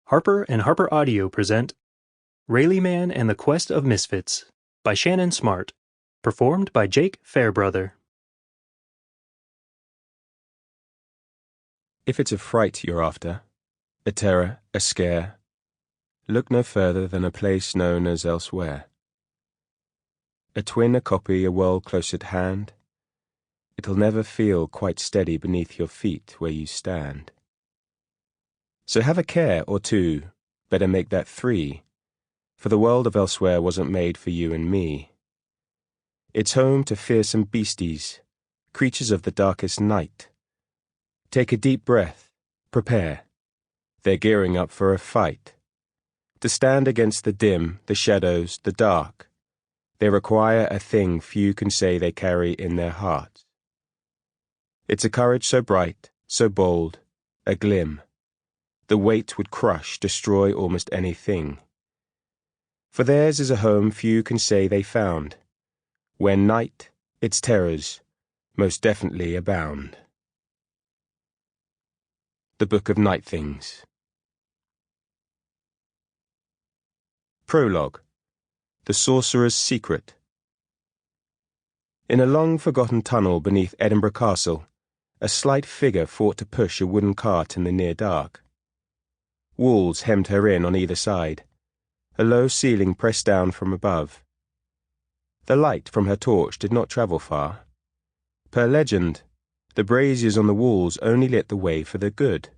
Harper and Harper Audio present Rayleigh Mann and the Quest of Misfits by Ciannon Smart, performed by Jake Fairbrother. If it's a fright you're after, a terror, a scare, look no further than a place known as elsewhere. A twin, a copy, a world close at hand, it'll never feel quite steady beneath your feet where you stand. So have a care or two, better make that 3, for the world of elsewhere wasn't made for you and me. It's home to fearsome beasties, creatures of the darkest night. Take a deep breath, prepare. They're gearing up for a fight. To stand against the dim, the shadows, the dark, they require a thing few can say they carry in their hearts. It's a courage so bright, so bold, a glim. The weight would crush, destroy almost anything. For theirs is a home few can say they found, where night, its terrors, most definitely abound. The Book of Night Things. Prologue. The Sorcerer's Secret. In a long-forgotten tunnel beneath Edinburgh Castle, a slight figure fought to push a wooden cart in the near dark. Walls hemmed her in on either side, a low ceiling pressed down from above. The light from her torch did not travel far. Per legend, the braziers on the walls only lit the way for the good.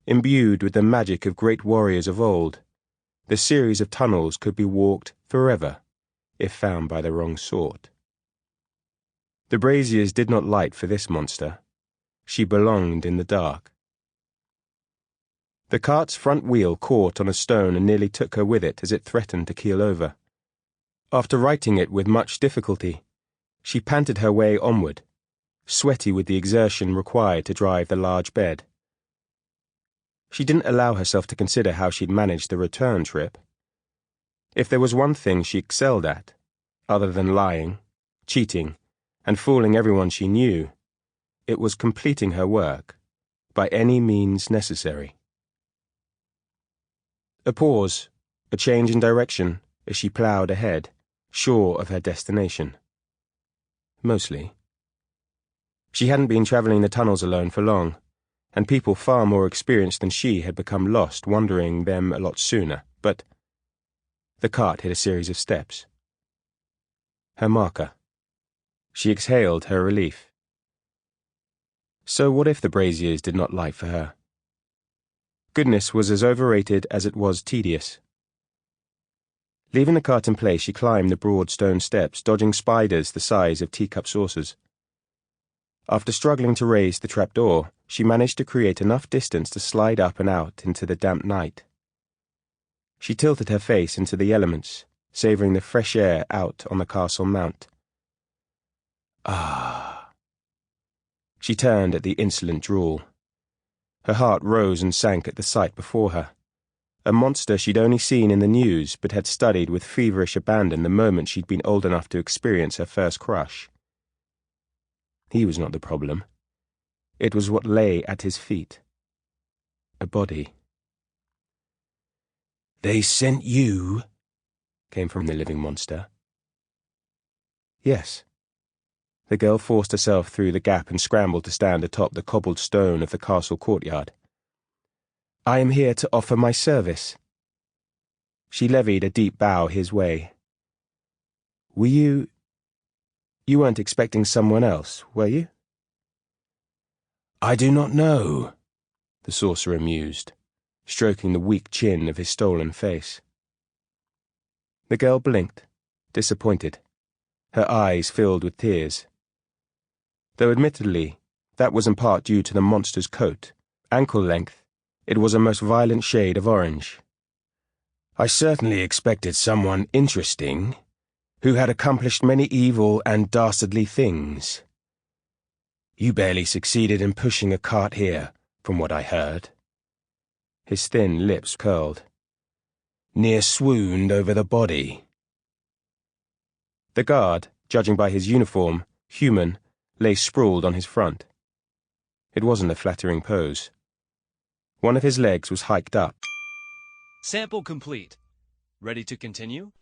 Imbued with the magic of great warriors of old, the series of tunnels could be walked forever, if found by the wrong sort. The braziers did not light for this monster. She belonged in the dark. The cart's front wheel caught on a stone and nearly took her with it as it threatened to keel over. After righting it with much difficulty, she panted her way onward, sweaty with the exertion required to drive the large bed. She didn't allow herself to consider how she'd manage the return trip. If there was one thing she excelled at, other than lying, cheating, and fooling everyone she knew, it was completing her work, by any means necessary. A pause, a change in direction, as she ploughed ahead, sure of her destination. Mostly. She hadn't been travelling the tunnels alone for long, and people far more experienced than she had become lost wandering them a lot sooner, but the cart hit a series of steps. Her marker. She exhaled her relief. So what if the braziers did not light for her? Goodness was as overrated as it was tedious. Leaving the cart in place, she climbed the broad stone steps, dodging spiders the size of teacup saucers. After struggling to raise the trapdoor, she managed to create enough distance to slide up and out into the damp night. She tilted her face into the elements, savouring the fresh air out on the castle mount. Ah. She turned at the insolent drool. Her heart rose and sank at the sight before her. A monster she'd only seen in the news but had studied with feverish abandon the moment she'd been old enough to experience her first crush. He was not the problem. It was what lay at his feet. A body. "They sent you?" came from the living monster. Yes. The girl forced herself through the gap and scrambled to stand atop the cobbled stone of the castle courtyard. "I am here to offer my service." She levied a deep bow his way. "Were you weren't expecting someone else, were you?" "I do not know," the sorcerer mused, stroking the weak chin of his stolen face. The girl blinked, disappointed, her eyes filled with tears. Though admittedly, that was in part due to the monster's coat. Ankle length, it was a most violent shade of orange. "I certainly expected someone interesting, who had accomplished many evil and dastardly things. You barely succeeded in pushing a cart here, from what I heard." His thin lips curled. "Near swooned over the body." The guard, judging by his uniform, human, lay sprawled on his front. It wasn't a flattering pose. One of his legs was hiked up, Sample complete. Ready to continue?